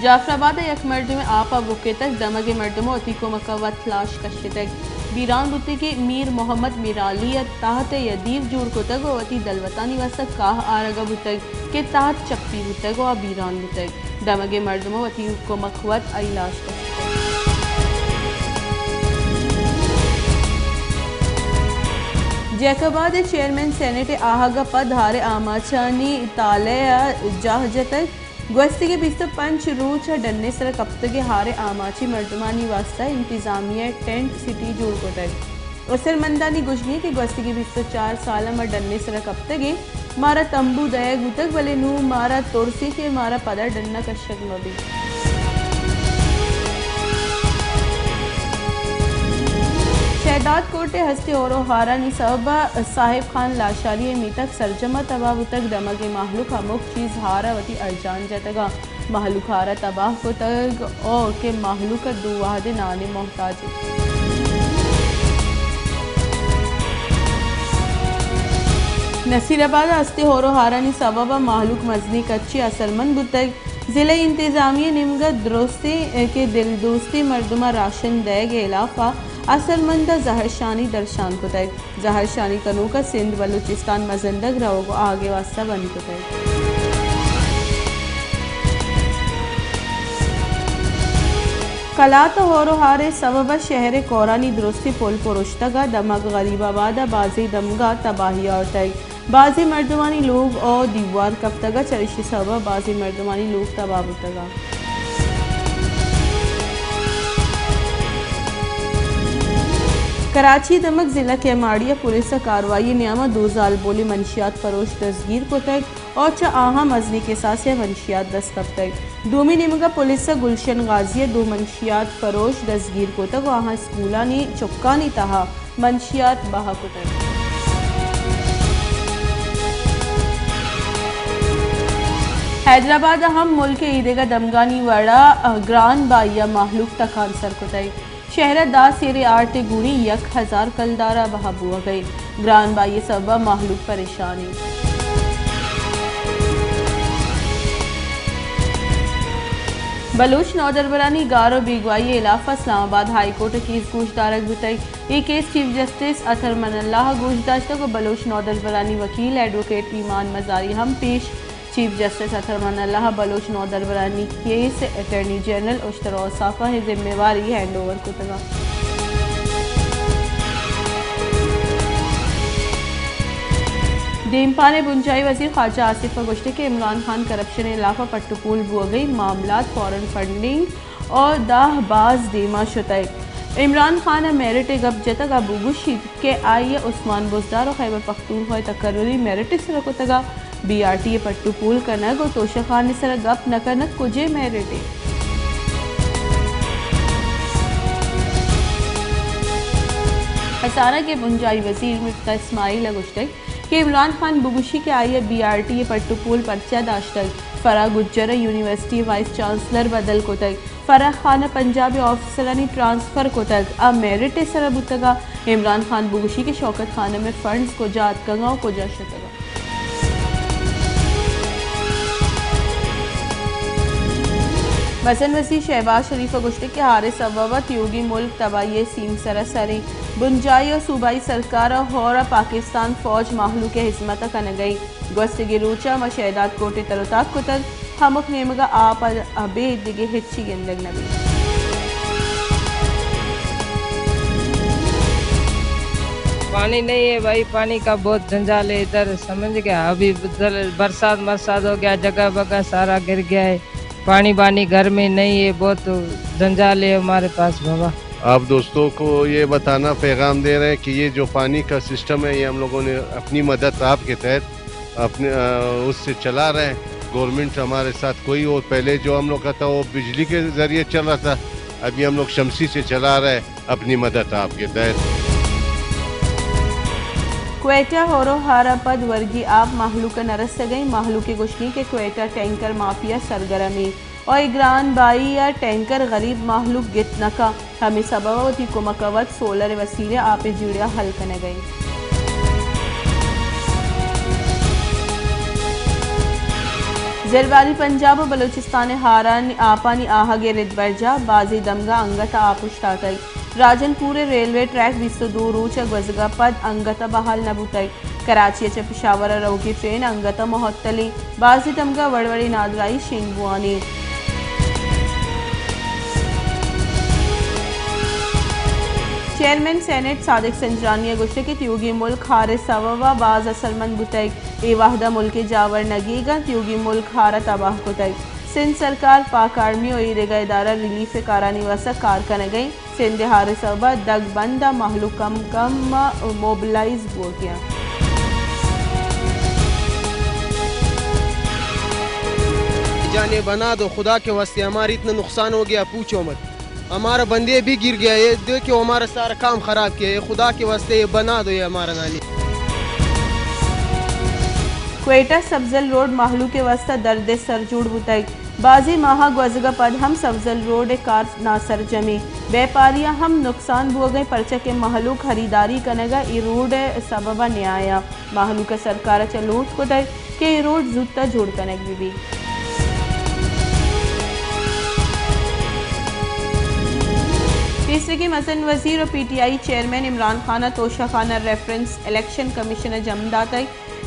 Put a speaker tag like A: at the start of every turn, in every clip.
A: जाफराबाद एक मर्द में आपा बुके तक दमगे मर्दमो अति को मकवत लाश कश्य तक बीरान बुते के मीर मोहम्मद मिराली ताहत यदीर जूर को तक वती दलवतानी वसक काह आरगा बुतक के ताहत चप्पी बुतक व बीरान बुतक दमगे मर्दमो अति को मकवत आई लाश कश्य जैकबाद चेयरमैन सेनेट आहगा पद हारे आमाचानी तालया जाहजतक गोस्ती के 25 रूच डन्ने सर कप्तगे हारे आमाची मर्दमानी वास्ता इंतजामिया टेंट सिटी जोड़ को तक असर मंदानी गुजनी के गोस्ती के 24 साल में डन्ने सर कप्तगे मारा तंबू दया गुतक वाले नू मारा तोरसी के मारा पदा डन्ना कश्यक नबी शहदाद कोटे हस्ते और हारानी सबा साहिब खान लाशारी मीतक सरजमा तबाह तक दमगे माहलुक अमुक चीज़ हारावती अर्जान जतगा माहलुक हारा तबाह को तक और के माहलुक दुवाहदे नाने मोहताज नसीराबाद हस्ते और हारानी सबा माहलुक मजनी कच्ची असलमंद बुतक ज़िले इंतज़ामिया निमगत दुरुस्ती के दिल दोस्ती मर्दमा राशन दैग इलाफा असलमंदा जहरशानी दर्शान को तय जहरशानी कनू का सिंध बलूचिस्तान मजंदग रहो को आगे वास्ता बनी को तय कलात होरो हारे सबब शहर कोरानी दुरुस्ती पुल पुरुश्तगा दमग गरीबाबादा बाजी दमगा तबाही और तय बाजी मर्दमानी लोग और दीवार कफ्तगा चरिशी सबब बाजी मर्दमानी लोग तबाबतगा कराची दमक जिला के माड़िया पुलिस कार्रवाई नियामा 2 साल बोली मंशियात फरोश दस्तगीर को तक और च आहा मजनी के साथ मंशियात दस्तक तक दूमी निमगा पुलिस गुलशन गाजिया 2 मंशियात फरोश दस्तगीर को तक आहा स्कूलानी चुक्कानी तहा मंशियात बहा को तक हैदराबाद हम मुल्क ईदेगा दमगानी वड़ा ग्रान बाइया माहलूक तखान सर को तय शहर दा सेरे आरते गुणी 1000 कलदारा बहाबुआ गई ग्रान बाई सबा माहलूक परेशानी बलूच नौदरबरानी गारो बीगवाई इलाफा इस्लामाबाद हाई कोर्ट केस गोशदारक बुतई ये केस चीफ जस्टिस अतर मनल्लाह गोशदाश्ता को बलूच नौदरबरानी वकील एडवोकेट ईमान मजारी हम पेश चीफ जस्टिस अतर मनल्लाह बलूच नौदरबरानी केस अटॉर्नी जनरल उश्तर औसाफा है जिम्मेवारी हैंड ओवर को तगा देमपाने बुंजाई वजीर ख्वाजा आसिफा गुश्ते के इमरान खान करप्शन इलाफा पट्टुपूल बुआ गई मामलात फॉरेन फंडिंग और दाहबाज देमा शुतई इमरान खान मेरिट गप जतक अबू गुशी के आई उस्मान बुजदार और खैबर पख्तूनख्वा तकर्री मेरिट सर तगा BRT पट्टुपूल कनक और तोशा खान सर गप न कनक कुजे मेरिटे हसाना के बुंजाई वजीर मिफ्ता इस्माइल गुश्तक कि इमरान खान बुगुशी के आई BRT पट्टुपूल पर्चा दाश्तक फरा गुज्जर यूनिवर्सिटी वाइस चांसलर बदल को तक फरा खान पंजाबी ऑफिसरानी ट्रांसफ़र को तक अब मेरिट सर बुतगा इमरान खान बुगुशी के शौकत खाने में फंड्स को जात कंगाओं को जा शतगा वसन वसी शहबाज शरीफ गुश्ते के हारे सबबत योगी मुल्क तबाही सीम सरसरी बुंजाई और सूबाई सरकार और पाकिस्तान फौज माहलू के हिजमत कन गई गोस्त गिरूचा व शहदाद कोटे तरोताक कुतल हमक नेमगा आप अबे दिगे हिच्ची गिंदग नबी
B: पानी नहीं है भाई, पानी का बहुत जंजाल है इधर, समझ गया। अभी बरसात हो गया, जगह बगह सारा गिर गया है, पानी बानी घर में नहीं है, बहुत जंजाल है हमारे पास बाबा।
C: आप दोस्तों को ये बताना पैगाम दे रहे हैं कि ये जो पानी का सिस्टम है ये हम लोगों ने अपनी मदद आपके तहत अपने उससे चला रहे हैं। गवर्नमेंट हमारे साथ कोई और पहले जो हम लोग का था वो बिजली के जरिए चल रहा था, अभी हम लोग शमसी से चला रहे हैं अपनी मदद आपके तहत।
A: क्वेटा होरो हारा पद वर्गी आप माहलू का नरस गई माहलू के गुशनी के क्वेटा टैंकर माफिया सरगर्मी और इग्रान बाई या टैंकर गरीब माहलूक गितना का हमें सबबती को मकवत सोलर वसीले आप जुड़िया हल करने गई। जलवारी पंजाब व बलूचिस्तान हारानी आपानी आहगे रिदबरजा बाजी दमगा अंगता आपुष्टातई राजनपुर रेलवे ट्रैक 22 रूच गजगा पद अंगता बहाल नबुतई कराची च पिशावर रोगी ट्रेन अंगता मोहत्तली बाजी दमगा वड़वड़ी नादराई शिंगबुआनी चेयरमैन सेनेट सादिक संजरानिया गुश्ते की त्यूगी मुल्क हारे सववा बाज असलमन बुतैक ए वाहदा मुल्क जावर नगीगा त्यूगी मुल्क हारा तबाह कुतैक सिंध सरकार पाक आर्मी और ईरेगा इदारा रिलीफ कारानी वसा कारकन गई सिंध हारे सवबा दग बंदा महलू कम मोबिलाइज बोटियाँ
D: जाने बना दो खुदा के वास्ते, हमारी इतना नुकसान हो गया पूछो मत, हमारा बंदे भी गिर गया, ये देखो हमारा सारा काम खराब किया, ये खुदा के वास्ते ये बना दो ये हमारा नाली।
A: क्वेटा सब्जल रोड माहलू के वास्ता दर्द सरजूड़ बुतई बाजी माहा गजगा पद हम सब्जल रोड कार नासर जमी व्यापारिया हम नुकसान बुआ गए परचा के महलू खरीदारी कनेगा ई रोड सबबा न्याया माहलू का सरकार चलूट को दे के ई रोड जुत्ता जोड़ कनेक भी तीसरे की मसन वजीर और पीटीआई चेयरमैन इमरान खाना तोशा खाना रेफरेंस इलेक्शन कमीशनर जमदात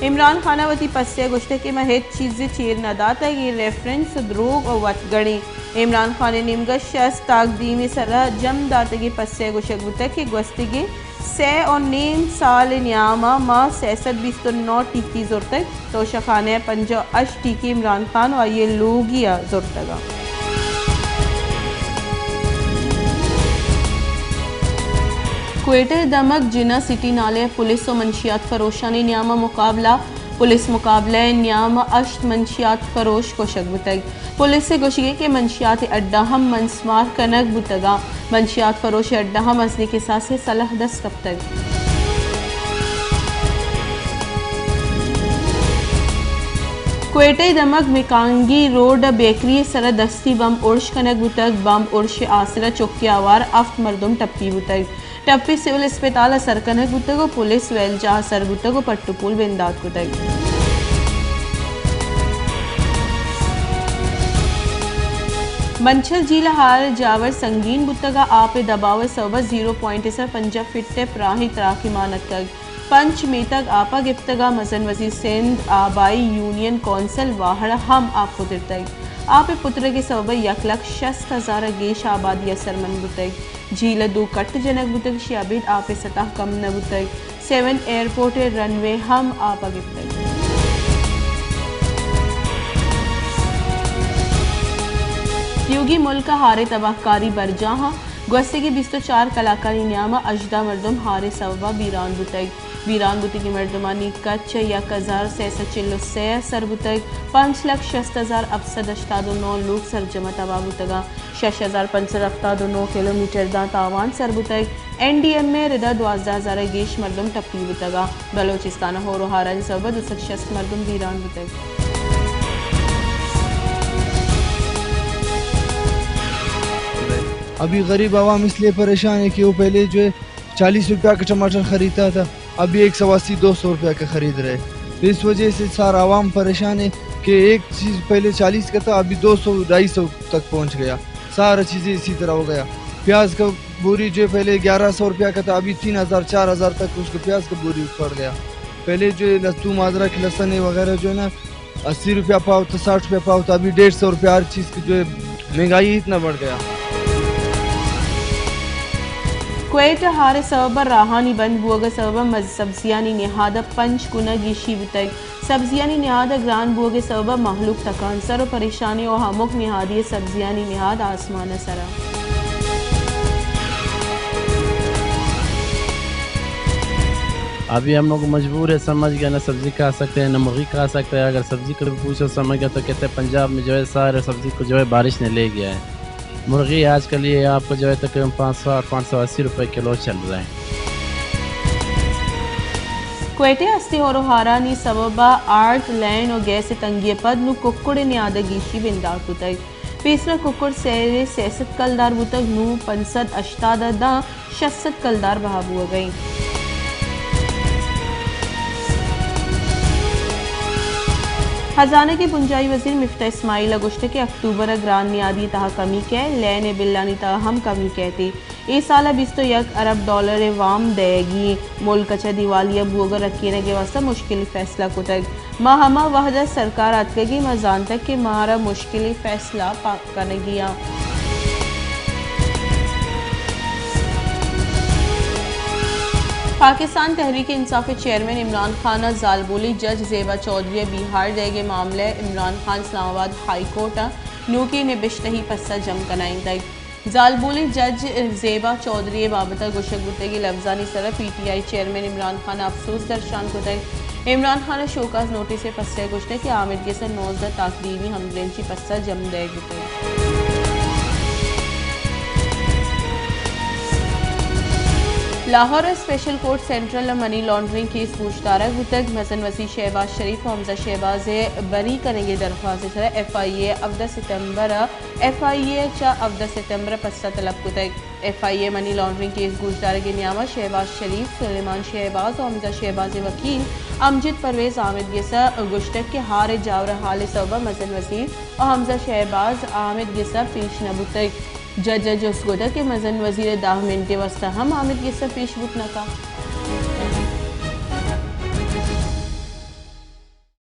A: इमरान खाना वती पस्से गुश्ते के महेद चीज़ें चेर न दाता ये रेफरेंस द्रोग और वतगड़ी इमरान खान निमगा शस ताकदीमी सरा जमदातगी पस्से गुशक बुता के गुस्तगी से और नीम साल न्यामा माँ सैसद 29 टीकी जोर तक तोशा खाने 58 टीकी इमरान खान और ये लोगिया जोर तगा क्वेटा दमक जिना सिटी नाले पुलिस और मंशियात फरोशानी न्यामा मुकाबला पुलिस मुकाबले न्यामा अष्ट मंशियात फरोश को शक बुतग पुलिस से गोशिगे के मंशियात अड्डा हम मंसमार कनक बुतगा मंशियात फरोश अड्डा हम असली के साथ से सलाह दस कब तक क्वेटा दमक मिकांगी रोड बेकरी सरा दस्ती बम उर्श कनक बुतग बम उर्श आसरा चौकी आवार अफ्त मरदुम टप्पी बुतग टप्पी सिविल अस्पताल सरकनक गुतगो पुलिस वेल जहा सर गुतगो पट्टुपुल बिंदात गुतग मंछल झील हार जावर संगीन गुतगा आप दबाव सवा 0.5 फीट प्राही तराकी मानत कग पंच मीतक आपा गिफ्तगा मजन वजीर सिंध आबाई यूनियन कौंसिल वाहड़ा हम आप पुतग आप पुत्र के सब 1,60,000 गेश आबादी असरमन बुतग झील दो कट जनक बुतग शाबिद आप सतह कम न बुतग 7 एयरपोर्ट रनवे हम आप गिफ्तग योगी मुल्क हारे तबाहकारी बरजहाँ गुस्से की 24 कलाकारी न्यामा अजदा मरदम हारे सवा बीरान बुतग वीरान बुती की मर्दमानी कच्छ 1,000 चिल्लो से सर बुतग 5,60,000 अफसद 89 लोग सर जमा तबा बुतगा 6,579 किलोमीटर दा तावान सर बुतग NDM में रिदा 12,000 गेश मरदम टप्पी बुतगा बलोचिस्तान हो रोहारन सब 260 मरदम वीरान बुतग
E: अभी गरीब आवाम इसलिए परेशान है कि वो पहले जो है 40 रुपया का टमाटर खरीदता था, अभी 180-200 रुपया का खरीद रहे। तो इस वजह से सारा आवाम परेशान है कि एक चीज़ पहले 40 का था, अभी 200-250 तक पहुंच गया। सारा चीज़ें इसी तरह हो गया। प्याज का बोरी जो है पहले 1,100 रुपया का था, अभी 3,000-4,000 तक उसको प्याज का बोरी पड़ गया। पहले जो है लहसुन अदरक लहसुन वगैरह जो है ना 80 रुपया पाव था, 60 रुपया पाव था, अभी 150 रुपया हर चीज़ की जो है महंगाई इतना बढ़ गया।
A: क्वेट हारे सबब राहानी बंद बुअग सबब सब्जियानी निहाद पंच गुना गिशी बुतग सब्जियानी निहाद ग्रान बुअग सबब महलूक तकान सर और परेशानी और हमुक निहादी सब्जियानी निहाद आसमान सरा
F: अभी हम लोग मजबूर है, समझ गया ना सब्जी खा सकते हैं ना मुर्गी खा सकते हैं। अगर सब्जी को पूछो समझ गया तो कहते हैं पंजाब में जो है सारे सब्जी को जो है बारिश ने ले गया है। मुर्गी आज के लिए आपको जो है तकरीबन 500-580 रुपये किलो चल रहा है।
A: क्वेटे अस्ति और हारानी सबबा आर्ट लैंड और गैस तंगी पद नु कुक्कुड़ ने आदगीशी बिंदा बुतग तीसरा कुक्कुड़ सेरे सेसत कलदार बुतग नु 580 60 कलदार बहाब हुआ गई। खजाना के पुंजाई वजीर मिफ्ता इस्माइल अगुश्त के अक्टूबर ग्रान नियादी तहा कमी के लैन बिल्लानी तहा हम कमी कहती ए साल $21 अरब वाम देगी मुल्क चा दिवालिया बुगर रखीने के वास्ता मुश्किल फैसला को तक माहमा वहदत सरकार अतकगी मजान तक के मारा मुश्किल फैसला करने गया। पाकिस्तान तहरीक इंसाफ चेयरमैन इमरान खान जालबोली जज जेबा चौधरी बिहार देगे मामले इमरान खान इस्लामाबाद हाई कोर्ट नू की निबिश्तही पस्सा जम कनाई जालबोली जज जेबा चौधरी बाबता गुशक गुत्ते की लफ्जानी सर PTI चेयरमैन इमरान खान अफसोस दर्शान को तक इमरान खान शोकाज नोटिस पस्से गुश्ते कि आमिर के सर 19 ताकदीमी हमदरेंची पस्सा जम दे गुते। Lahore special court central money laundering case पूछतारा गुतक मजन वसी शहबाज शरीफ और हमजा शहबाज बरी करेंगे दरख्वास्त FIA 14 सितंबर FIA चा 14 सितंबर पस्सा तलब गुतक FIA मनी लॉन्ड्रिंग केस पूछतारा के नियामत शहबाज शरीफ सुलेमान शहबाज और हमजा शहबाज वकील अमजद परवेज आमिद गेसा गुश्तक के हार जावर हाल सबा मजन वसी और हमजा शहबाज आमिद गेसा पेश नबुतक जज उसगोदा के मजन वजीर 10 मिनट वस्ता हम आमिद गेसा पेश बुत नका।